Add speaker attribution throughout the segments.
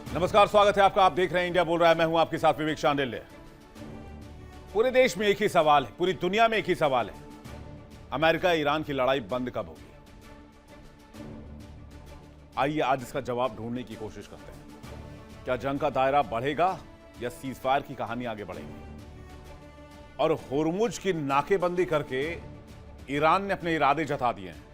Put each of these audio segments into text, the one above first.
Speaker 1: नमस्कार, स्वागत है आपका। आप देख रहे हैं इंडिया बोल रहा है। मैं हूं आपके साथ विवेक शांडिल्य। पूरे देश में एक ही सवाल है, पूरी दुनिया में एक ही सवाल है, अमेरिका ईरान की लड़ाई बंद कब होगी? आइए आज इसका जवाब ढूंढने की कोशिश करते हैं। क्या जंग का दायरा बढ़ेगा या सीजफायर की कहानी आगे बढ़ेगी? और होर्मुज की नाकेबंदी करके ईरान ने अपने इरादे जता दिए हैं।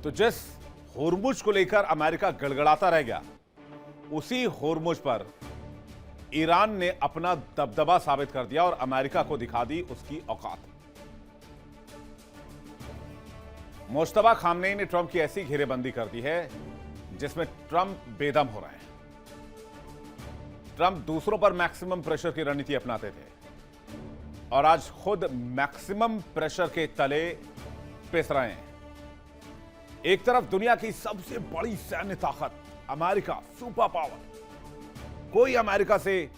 Speaker 1: तो जिस होर्मुज को लेकर अमेरिका गड़गड़ाता रह गया, उसी होर्मुज पर ईरान ने अपना दबदबा साबित कर दिया और अमेरिका को दिखा दी उसकी औकात। मुश्तबा खामनेई ने ट्रंप की ऐसी घेरेबंदी कर दी है जिसमें ट्रंप बेदम हो रहे हैं। ट्रंप दूसरों पर मैक्सिमम प्रेशर की रणनीति अपनाते थे और आज खुद मैक्सिमम प्रेशर के तले पिस रहे हैं। एक तरफ दुनिया की सबसे बड़ी सैन्य ताकत अमेरिका, सुपर पावर, कोई अमेरिका से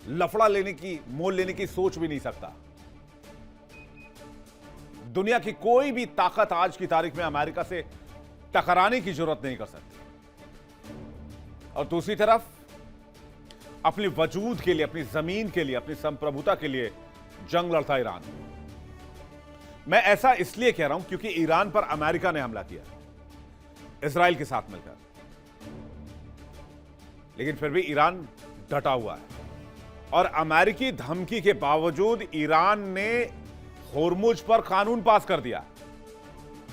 Speaker 1: लफड़ा लेने की, मोल लेने की सोच भी नहीं सकता। दुनिया की कोई भी ताकत आज की तारीख में अमेरिका से टकराने की जरूरत नहीं कर सकती। और दूसरी तरफ अपने वजूद के लिए, अपनी जमीन के लिए, अपनी संप्रभुता के लिए जंग लड़ता ईरान। मैं ऐसा इसलिए कह रहा हूं क्योंकि ईरान पर अमेरिका ने हमला किया इजराइल के साथ मिलकर, लेकिन फिर भी ईरान डटा हुआ है। और अमेरिकी धमकी के बावजूद ईरान ने होर्मुज पर कानून पास कर दिया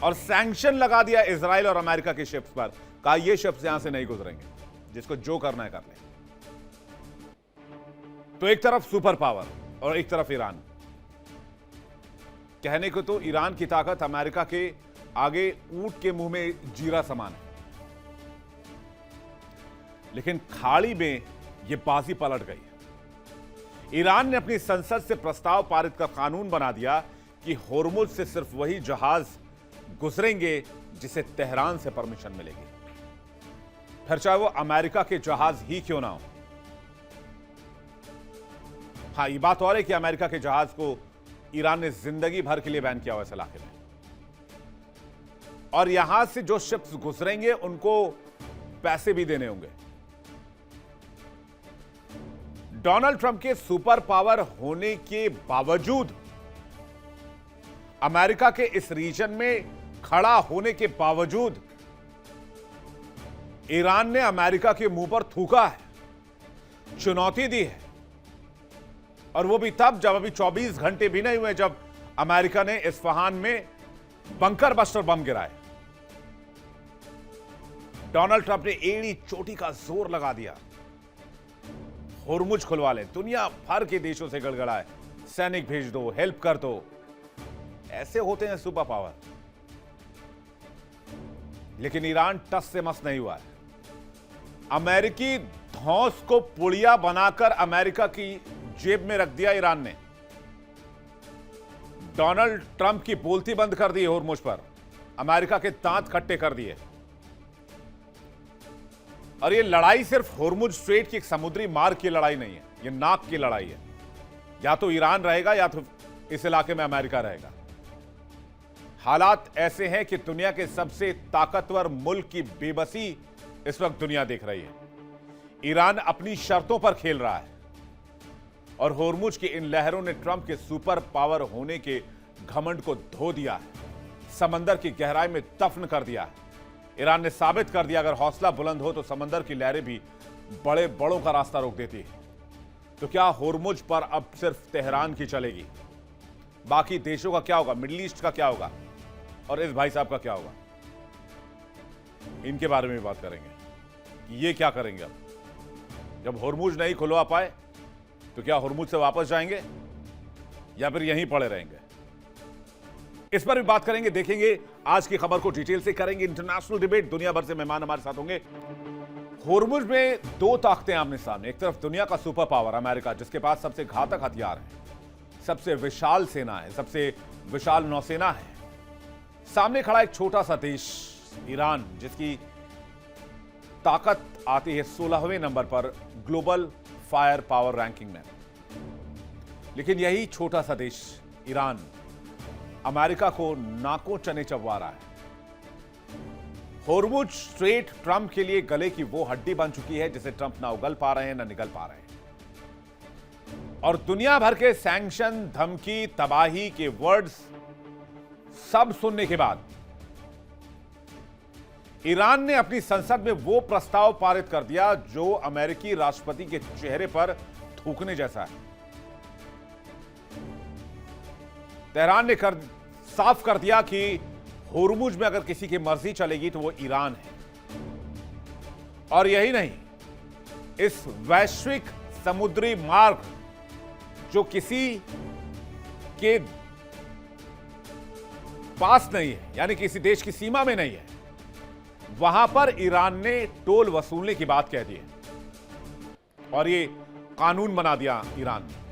Speaker 1: और सैंक्शन लगा दिया इजराइल और अमेरिका के शिप्स पर। कहा ये शिप्स यहां से नहीं गुजरेंगे, जिसको जो करना है कर ले। तो एक तरफ सुपर पावर और एक तरफ ईरान। कहने को तो ईरान की ताकत अमेरिका के आगे ऊंट के मुंह में जीरा समान है, लेकिन खाड़ी में यह बाजी पलट गई। ईरान ने अपनी संसद से प्रस्ताव पारित कर कानून बना दिया कि होर्मुज से सिर्फ वही जहाज गुजरेंगे जिसे तेहरान से परमिशन मिलेगी, फिर चाहे वो अमेरिका के जहाज ही क्यों ना हो। हां, ये बात और है कि अमेरिका के जहाज को ईरान ने जिंदगी भर के लिए बैन किया हुआ इस इलाके में, और यहां से जो शिप्स गुजरेंगे उनको पैसे भी देने होंगे। डोनाल्ड ट्रंप के सुपर पावर होने के बावजूद, अमेरिका के इस रीजन में खड़ा होने के बावजूद, ईरान ने अमेरिका के मुंह पर थूका है, चुनौती दी है। और वो भी तब जब अभी 24 घंटे भी नहीं हुए जब अमेरिका ने इस्फहान में बंकर बस्टर बम गिराए। डोनाल्ड ट्रंप ने एड़ी चोटी का जोर लगा दिया, होर्मुज खुलवा ले, दुनिया भर के देशों से गड़गड़ाए, सैनिक भेज दो, हेल्प कर दो। ऐसे होते हैं सुपर पावर। लेकिन ईरान टस से मस नहीं हुआ है। अमेरिकी धौंस को पुड़िया बनाकर अमेरिका की जेब में रख दिया ईरान ने। डोनाल्ड ट्रंप की बोलती बंद कर दी होर्मुज पर, अमेरिका के दांत खट्टे कर दिए। और ये लड़ाई सिर्फ होर्मुज स्ट्रेट की एक समुद्री मार्ग की लड़ाई नहीं है, ये नाक की लड़ाई है। या तो ईरान रहेगा या तो इस इलाके में अमेरिका रहेगा। हालात ऐसे हैं कि दुनिया के सबसे ताकतवर मुल्क की बेबसी इस वक्त दुनिया देख रही है। ईरान अपनी शर्तों पर खेल रहा है और होर्मुज की इन लहरों ने ट्रंप के सुपर पावर होने के घमंड को धो दिया है, समंदर की गहराई में दफन कर दिया है। ईरान ने साबित कर दिया अगर हौसला बुलंद हो तो समंदर की लहरें भी बड़े बड़ों का रास्ता रोक देती है। तो क्या होर्मुज पर अब सिर्फ तेहरान की चलेगी? बाकी देशों का क्या होगा? मिडिल ईस्ट का क्या होगा? और इस भाई साहब का क्या होगा? इनके बारे में बात करेंगे। ये क्या करेंगे अब जब होर्मुज नहीं खुलवा पाए? तो क्या होर्मुज से वापस जाएंगे या फिर यहीं पड़े रहेंगे? इस पर भी बात करेंगे, देखेंगे। आज की खबर को डिटेल से करेंगे। इंटरनेशनल डिबेट, दुनिया भर से मेहमान हमारे साथ होंगे। होर्मुज में दो ताकतें आमने सामने। एक तरफ दुनिया का सुपर पावर अमेरिका, जिसके पास सबसे घातक हथियार है, सबसे विशाल सेना है, सबसे विशाल नौसेना है। सामने खड़ा एक छोटा सा देश ईरान, जिसकी ताकत आती है 16वें नंबर पर ग्लोबल फायर पावर रैंकिंग में। लेकिन यही छोटा सा देश ईरान अमेरिका को नाकों चने चबवा रहा है। होर्मुज स्ट्रेट ट्रंप के लिए गले की वो हड्डी बन चुकी है जिसे ट्रंप ना उगल पा रहे हैं ना निगल पा रहे हैं। और दुनिया भर के सैंक्शन, धमकी, तबाही के वर्ड्स सब सुनने के बाद ईरान ने अपनी संसद में वो प्रस्ताव पारित कर दिया जो अमेरिकी राष्ट्रपति के चेहरे पर थूकने जैसा है। तेहरान ने साफ कर दिया कि होर्मुज में अगर किसी की मर्जी चलेगी तो वो ईरान है। और यही नहीं, इस वैश्विक समुद्री मार्ग जो किसी के पास नहीं है, यानी किसी देश की सीमा में नहीं है, वहां पर ईरान ने टोल वसूलने की बात कह दी है और ये कानून बना दिया ईरान ने।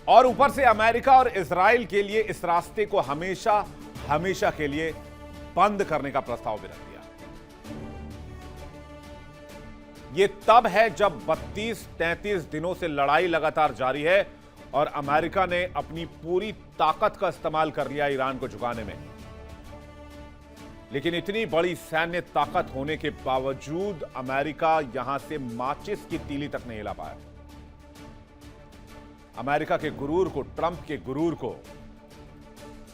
Speaker 1: और ऊपर से अमेरिका और इजराइल के लिए इस रास्ते को हमेशा हमेशा के लिए बंद करने का प्रस्ताव भी रख दिया। यह तब है जब 32-33 दिनों से लड़ाई लगातार जारी है और अमेरिका ने अपनी पूरी ताकत का इस्तेमाल कर लिया ईरान को झुकाने में। लेकिन इतनी बड़ी सैन्य ताकत होने के बावजूद अमेरिका यहां से माचिस की तीली तक नहीं हिला पाया। अमेरिका के गुरूर को, ट्रंप के गुरूर को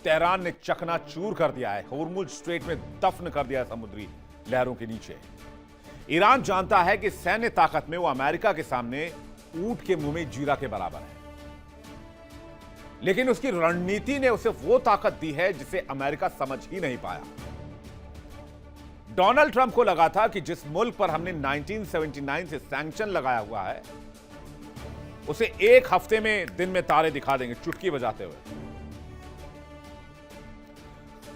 Speaker 1: तेहरान ने चकनाचूर कर दिया है, होर्मुज स्ट्रेट में दफन कर दिया है समुद्री लहरों के नीचे। ईरान जानता है कि सैन्य ताकत में वो अमेरिका के सामने ऊंट के मुंह में जीरा के बराबर है, लेकिन उसकी रणनीति ने उसे वो ताकत दी है जिसे अमेरिका समझ ही नहीं पाया। डोनाल्ड ट्रंप को लगा था कि जिस मुल्क पर हमने 1979 से सैंक्शन लगाया हुआ है उसे एक हफ्ते में दिन में तारे दिखा देंगे चुटकी बजाते हुए।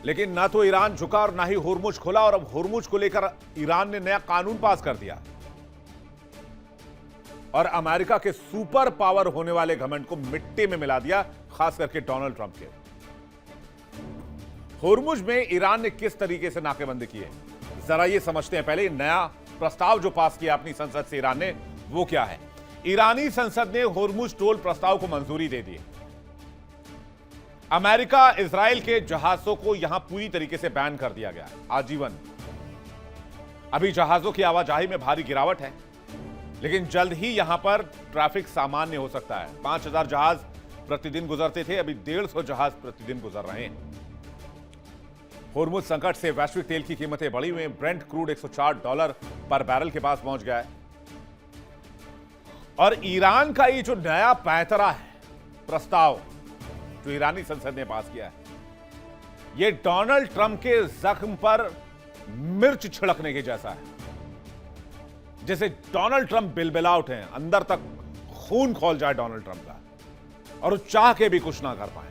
Speaker 1: लेकिन ना तो ईरान झुका और ना ही होर्मुज खुला, और अब होर्मुज को लेकर ईरान ने नया कानून पास कर दिया और अमेरिका के सुपर पावर होने वाले घमंड को मिट्टी में मिला दिया, खास करके डोनाल्ड ट्रंप के। होर्मुज में ईरान ने किस तरीके से नाकेबंदी की है, जरा ये समझते हैं। पहले नया प्रस्ताव जो पास किया अपनी संसद से ईरान ने, वो क्या है। ईरानी संसद ने होर्मुज टोल प्रस्ताव को मंजूरी दे दी। अमेरिका, इजराइल के जहाजों को यहां पूरी तरीके से बैन कर दिया गया है, आजीवन। अभी जहाजों की आवाजाही में भारी गिरावट है, लेकिन जल्द ही यहां पर ट्रैफिक सामान्य हो सकता है। 5000 जहाज प्रतिदिन गुजरते थे, अभी 150 जहाज प्रतिदिन गुजर रहे हैं। होर्मुज संकट से वैश्विक तेल की कीमतें बढ़ी हुई हैं। ब्रेंट क्रूड $104 पर बैरल के पास पहुंच गया है। और ईरान का ये जो नया पैंतरा है प्रस्ताव जो ईरानी संसद ने पास किया है, ये डोनाल्ड ट्रंप के जख्म पर मिर्च छिड़कने के जैसा है। जैसे डोनाल्ड ट्रंप बिलबिला उठे हैं, अंदर तक खून खौल जाए डोनाल्ड ट्रंप का, और वो चाह के भी कुछ ना कर पाए,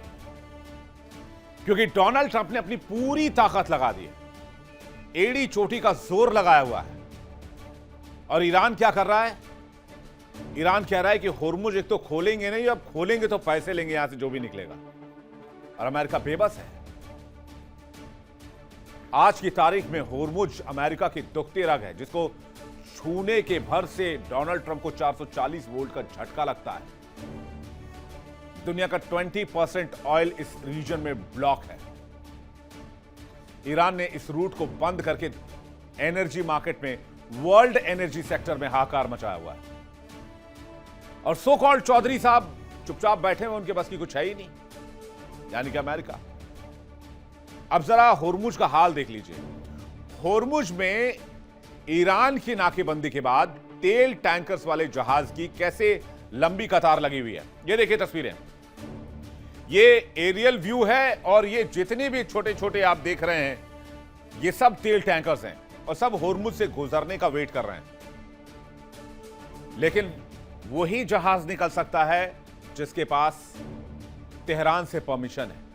Speaker 1: क्योंकि डोनाल्ड ट्रंप ने अपनी पूरी ताकत लगा दी है, एड़ी चोटी का जोर लगाया हुआ है। और ईरान क्या कर रहा है? ईरान कह रहा है कि होर्मुज एक तो खोलेंगे नहीं, अब खोलेंगे तो पैसे लेंगे यहां से जो भी निकलेगा। और अमेरिका बेबस है। आज की तारीख में होर्मुज अमेरिका की दुखती रग है, जिसको छूने के भर से डोनाल्ड ट्रंप को 440 वोल्ट का झटका लगता है। दुनिया का 20% ऑयल इस रीजन में ब्लॉक है। ईरान ने इस रूट को बंद करके एनर्जी मार्केट में, वर्ल्ड एनर्जी सेक्टर में हाहाकार मचाया हुआ है। और सो कॉल्ड चौधरी साहब चुपचाप बैठे हुए, उनके बस की कुछ है ही नहीं, यानी कि अमेरिका। अब जरा होर्मुज का हाल देख लीजिए। होर्मुज में ईरान की नाकेबंदी के बाद तेल टैंकर्स वाले जहाज की कैसे लंबी कतार लगी हुई है। ये देखिए तस्वीरें, ये एरियल व्यू है, और ये जितने भी छोटे छोटे आप देख रहे हैं, ये सब तेल टैंकर्स हैं और सब होर्मुज से गुजरने का वेट कर रहे हैं। लेकिन वही जहाज निकल सकता है जिसके पास तेहरान से परमिशन है।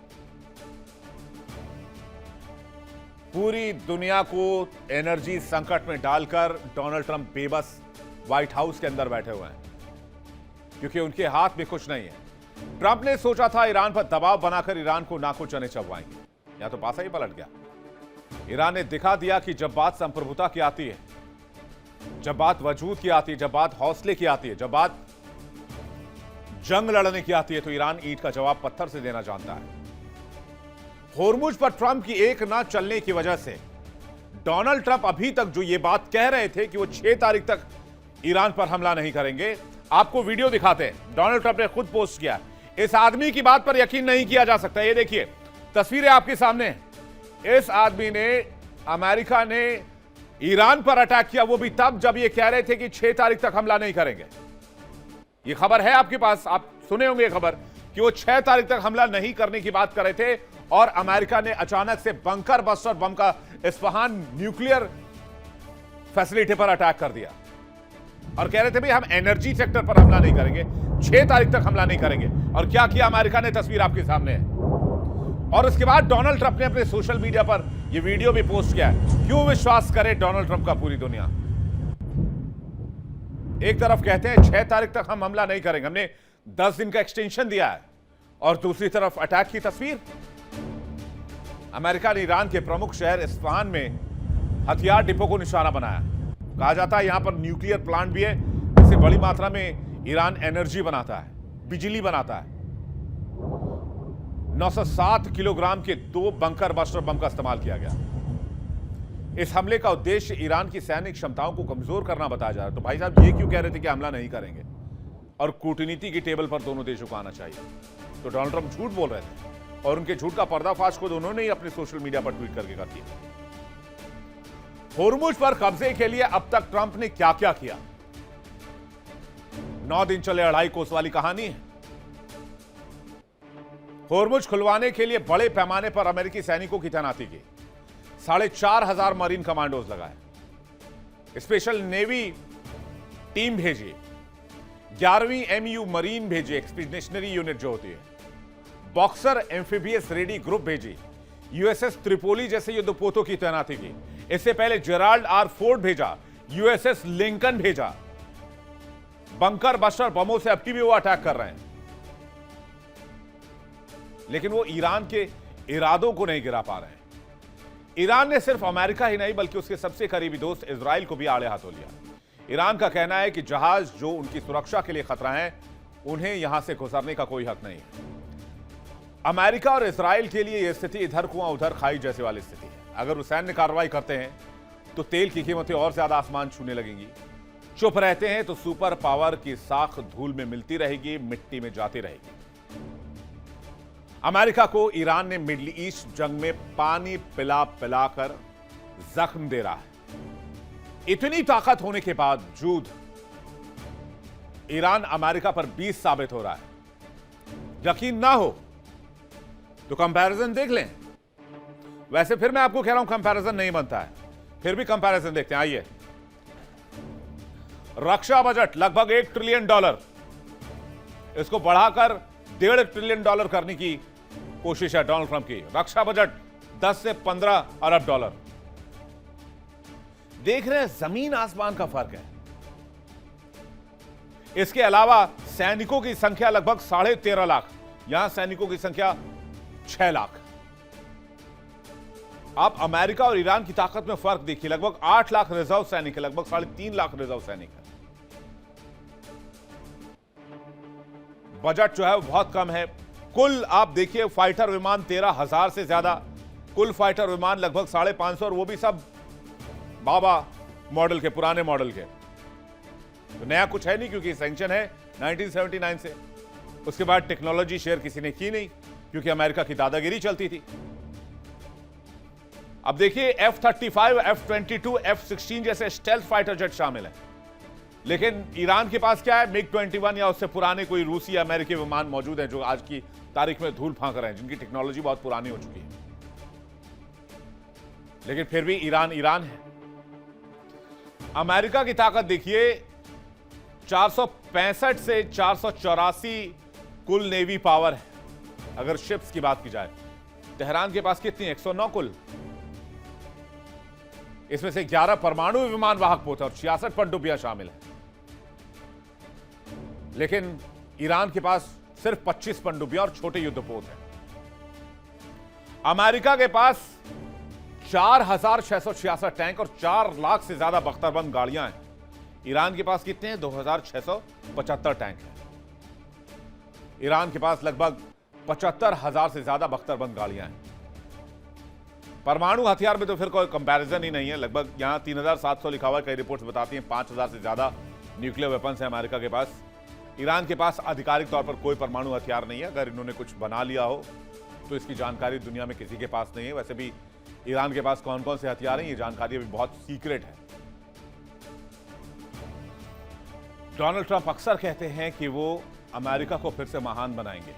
Speaker 1: पूरी दुनिया को एनर्जी संकट में डालकर डोनाल्ड ट्रंप बेबस व्हाइट हाउस के अंदर बैठे हुए हैं, क्योंकि उनके हाथ में कुछ नहीं है। ट्रंप ने सोचा था ईरान पर दबाव बनाकर ईरान को नाको चने चबवाएंगे, या तो पासा ही पलट गया। ईरान ने दिखा दिया कि जब बात संप्रभुता की आती है, जब बात वजूद की आती है, जब बात हौसले की आती है, जब बात जंग लड़ने की आती है, तो ईरान ईंट का जवाब पत्थर से देना जानता है। होर्मुज पर ट्रंप की एक ना चलने की वजह से डोनाल्ड ट्रंप अभी तक जो ये बात कह रहे थे कि वो 6 तारीख तक ईरान पर हमला नहीं करेंगे, आपको वीडियो दिखाते हैं। डोनाल्ड ट्रंप ने खुद पोस्ट किया। इस आदमी की बात पर यकीन नहीं किया जा सकता। ये देखिए, तस्वीरें आपके सामने हैं। इस आदमी ने, अमेरिका ने ईरान पर अटैक किया, वो भी तब जब ये कह रहे थे कि 6 तारीख तक हमला नहीं करेंगे। ये खबर है आपके पास, आप सुने होंगे खबर कि वो 6 तारीख तक हमला नहीं करने की बात कर रहे थे और अमेरिका ने अचानक से बंकर बस्टर बम का इस्फहान न्यूक्लियर फैसिलिटी पर अटैक कर दिया और कह रहे थे भाई हम एनर्जी सेक्टर पर हमला नहीं करेंगे, 6 तारीख तक हमला नहीं करेंगे। और क्या किया अमेरिका ने, तस्वीर आपके सामने है। और उसके बाद डोनाल्ड ट्रंप ने अपने सोशल मीडिया पर यह वीडियो भी पोस्ट किया है। क्यों विश्वास करे डोनाल्ड ट्रंप का पूरी दुनिया? एक तरफ कहते हैं 6 तारीख तक हम हमला नहीं करेंगे, हमने 10 दिन का एक्सटेंशन दिया है, और दूसरी तरफ अटैक की तस्वीर। अमेरिका ने ईरान के प्रमुख शहर इस्फहान में हथियार डिपो को निशाना बनाया। कहा जाता है यहां पर न्यूक्लियर प्लांट भी है, जिससे बड़ी मात्रा में ईरान एनर्जी बनाता है, बिजली बनाता है। 907 किलोग्राम के 2 बंकर बस्टर बम का इस्तेमाल किया गया। इस हमले का उद्देश्य ईरान की सैनिक क्षमताओं को कमजोर करना बताया जा रहा है। तो भाई साहब, ये क्यों कह रहे थे कि हमला नहीं करेंगे और कूटनीति की टेबल पर दोनों देशों को आना चाहिए? तो डोनाल्ड ट्रंप झूठ बोल रहे थे और उनके झूठ का पर्दाफाश खुद उन्होंने ही अपने सोशल मीडिया पर ट्वीट करके कर दिया। होर्मुज पर कब्जे के लिए अब तक ट्रंप ने क्या क्या किया? 9 दिन चले 2.5 कोस वाली कहानी है। होर्मुज खुलवाने के लिए बड़े पैमाने पर अमेरिकी सैनिकों की तैनाती की, 4,500 मरीन कमांडोज लगाए, स्पेशल नेवी टीम भेजी, 11वीं MU मरीन भेजी, एक्सपीडिशनरी यूनिट जो होती है, बॉक्सर एम्फीबियस रेडी ग्रुप भेजी, USS त्रिपोली जैसे युद्धपोतों की तैनाती की। इससे पहले जेराल्ड R फोर्ड भेजा, USS लिंकन भेजा। बंकर बस्टर बमों से अब भी वो अटैक कर रहे हैं, लेकिन वो ईरान के इरादों को नहीं गिरा पा रहे हैं। ईरान ने सिर्फ अमेरिका ही नहीं बल्कि उसके सबसे करीबी दोस्त इजराइल को भी आड़े हाथों लिया। ईरान का कहना है कि जहाज जो उनकी सुरक्षा के लिए खतरा है, उन्हें यहां से गुजरने का कोई हक नहीं है। अमेरिका और इजराइल के लिए यह स्थिति इधर कुआं उधर खाई जैसे वाली स्थिति है। अगर वो सैन्य कार्रवाई करते हैं तो तेल की कीमतें और ज्यादा आसमान छूने लगेंगी। चुप रहते हैं तो सुपर पावर की साख धूल में मिलती रहेगी, मिट्टी में जाती रहेगी। अमेरिका को ईरान ने मिडिल ईस्ट जंग में पानी पिला पिलाकर जख्म दे रहा है। इतनी ताकत होने के बावजूद ईरान अमेरिका पर 20 साबित हो रहा है। यकीन ना हो तो कंपैरिजन देख लें। वैसे फिर मैं आपको कह रहा हूं कंपैरिजन नहीं बनता है, फिर भी कंपैरिजन देखते हैं। आइए, रक्षा बजट लगभग $1 ट्रिलियन, इसको बढ़ाकर $1.5 ट्रिलियन करने की कोशिश है डोनाल्ड ट्रंप की। रक्षा बजट 10 से 15 अरब डॉलर। देख रहे हैं, जमीन आसमान का फर्क है। इसके अलावा सैनिकों की संख्या लगभग 13.5 लाख, यहां सैनिकों की संख्या 6 लाख। आप अमेरिका और ईरान की ताकत में फर्क देखिए, लगभग 8 लाख रिजर्व सैनिक है, लगभग 3.5 लाख रिजर्व सैनिक है। बजट जो है वो बहुत कम है। कुल आप देखिए, फाइटर विमान 13,000 से ज्यादा, कुल फाइटर विमान लगभग 550, और वो भी सब बाबा मॉडल के, पुराने मॉडल के। तो नया कुछ है नहीं, क्योंकि सैंक्शन है 1979 से। उसके बाद टेक्नोलॉजी शेयर किसी ने की नहीं, क्योंकि अमेरिका की दादागिरी चलती थी। अब देखिए, F-35, F-22, F-16 जैसे स्टेल्थ फाइटर जेट शामिल हैं, लेकिन ईरान के पास क्या है? MiG-21 या उससे पुराने कोई रूसी या अमेरिकी विमान मौजूद हैं, जो आज की तारीख में धूल फांक रहे हैं, जिनकी टेक्नोलॉजी बहुत पुरानी हो चुकी है। लेकिन फिर भी ईरान ईरान है। अमेरिका की ताकत देखिए, 465 से 484 कुल नेवी पावर है, अगर शिप्स की बात की जाए। तेहरान के पास कितनी? 109 कुल। इसमें से 11 परमाणु विमान वाहक पोत और 66 पनडुब्बियां शामिल हैं। लेकिन ईरान के पास सिर्फ 25 पनडुब्बियां और छोटे युद्धपोत हैं। अमेरिका के पास 4,666 टैंक और 4 लाख से ज्यादा बख्तरबंद गाड़ियां हैं। ईरान के पास कितने हैं? 2,675 टैंक हैं। ईरान के पास लगभग 75,000 से ज्यादा बख्तरबंद गाड़ियां हैं। परमाणु हथियार में तो फिर कोई कंपैरिजन ही नहीं है। लगभग यहां 3700 लिखा हुआ है, कई रिपोर्ट्स बताती हैं 5000 से ज्यादा न्यूक्लियर वेपन्स है अमेरिका के पास। ईरान के पास आधिकारिक तौर पर कोई परमाणु हथियार नहीं है। अगर इन्होंने कुछ बना लिया हो तो इसकी जानकारी दुनिया में किसी के पास नहीं है। वैसे भी ईरान के पास कौन कौन से हथियार हैं, ये जानकारी अभी बहुत सीक्रेट है। डोनाल्ड ट्रंप अक्सर कहते हैं कि वो अमेरिका को फिर से महान बनाएंगे,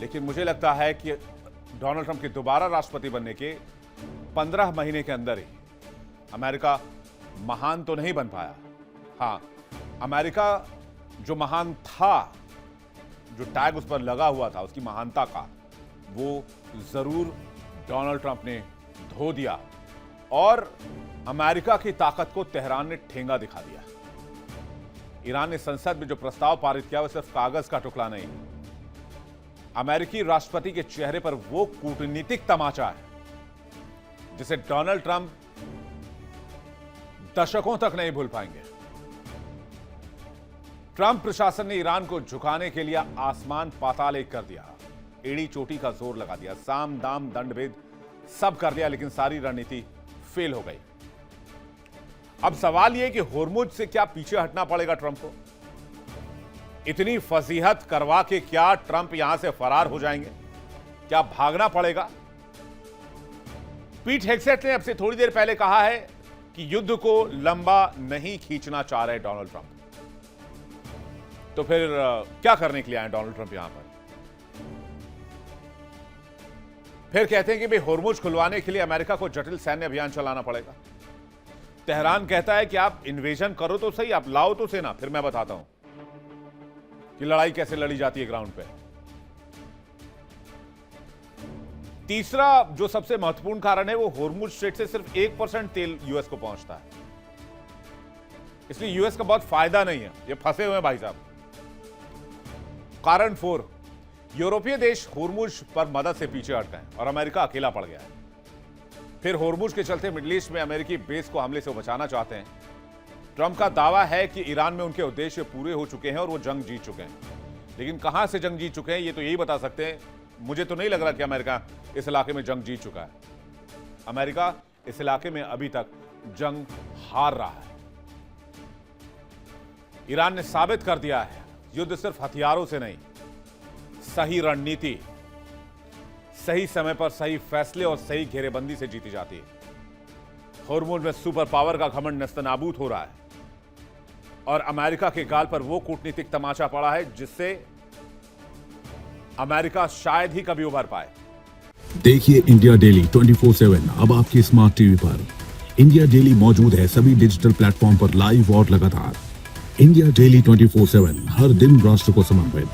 Speaker 1: लेकिन मुझे लगता है कि डोनाल्ड ट्रंप के दोबारा राष्ट्रपति बनने के 15 महीने के अंदर ही अमेरिका महान तो नहीं बन पाया। हां, अमेरिका जो महान था, जो टैग उस पर लगा हुआ था उसकी महानता का, वो जरूर डोनाल्ड ट्रंप ने धो दिया और अमेरिका की ताकत को तेहरान ने ठेंगा दिखा दिया। ईरान ने संसद में जो प्रस्ताव पारित किया वो सिर्फ कागज का टुकड़ा नहीं, अमेरिकी राष्ट्रपति के चेहरे पर वो कूटनीतिक तमाचा है जिसे डोनाल्ड ट्रंप दशकों तक नहीं भूल पाएंगे। ट्रंप प्रशासन ने ईरान को झुकाने के लिए आसमान पाताल एक कर दिया, एड़ी चोटी का जोर लगा दिया, साम दाम दंड भेद सब कर लिया, लेकिन सारी रणनीति फेल हो गई। अब सवाल यह कि होर्मुज से क्या पीछे हटना पड़ेगा ट्रंप को? इतनी फजीहत करवा के क्या ट्रंप यहां से फरार हो जाएंगे? क्या भागना पड़ेगा? पीट हेग्सेट ने अब से थोड़ी देर पहले कहा है कि युद्ध को लंबा नहीं खींचना चाह रहे डोनाल्ड ट्रंप। तो फिर क्या करने के लिए आए डोनाल्ड ट्रंप यहां पर? फिर कहते हैं कि भाई होर्मुज खुलवाने के लिए अमेरिका को जटिल सैन्य अभियान चलाना पड़ेगा। तेहरान कहता है कि आप इन्वेजन करो तो सही, आप लाओ तो सेना, फिर मैं बताता हूं कि लड़ाई कैसे लड़ी जाती है ग्राउंड पे। तीसरा जो सबसे महत्वपूर्ण कारण है वो होर्मुज स्ट्रेट से सिर्फ 1% तेल यूएस को पहुंचता है, इसलिए यूएस का बहुत फायदा नहीं है, ये फंसे हुए हैं भाई साहब। कारण 4, यूरोपीय देश होर्मुज पर मदद से पीछे हट गए और अमेरिका अकेला पड़ गया है। फिर होर्मुज के चलते मिडिल ईस्ट में अमेरिकी बेस को हमले से बचाना चाहते हैं। ट्रंप का दावा है कि ईरान में उनके उद्देश्य पूरे हो चुके हैं और वो जंग जीत चुके हैं, लेकिन कहां से जंग जीत चुके हैं ये तो यही बता सकते हैं। मुझे तो नहीं लग रहा कि अमेरिका इस इलाके में जंग जीत चुका है। अमेरिका इस इलाके में अभी तक जंग हार रहा है। ईरान ने साबित कर दिया है युद्ध सिर्फ हथियारों से नहीं, सही रणनीति, सही समय पर सही फैसले और सही घेरेबंदी से जीती जाती है। होर्मुज में सुपर पावर का घमंड नस्तनाबूद हो रहा है और अमेरिका के गाल पर वो कूटनीतिक तमाचा पड़ा है जिससे अमेरिका शायद ही कभी उभर पाए।
Speaker 2: देखिए इंडिया डेली 24/7 अब आपकी स्मार्ट टीवी पर। इंडिया डेली मौजूद है सभी डिजिटल प्लेटफॉर्म पर लाइव और लगातार। इंडिया डेली 24/7 हर दिन राष्ट्र को समर्पित।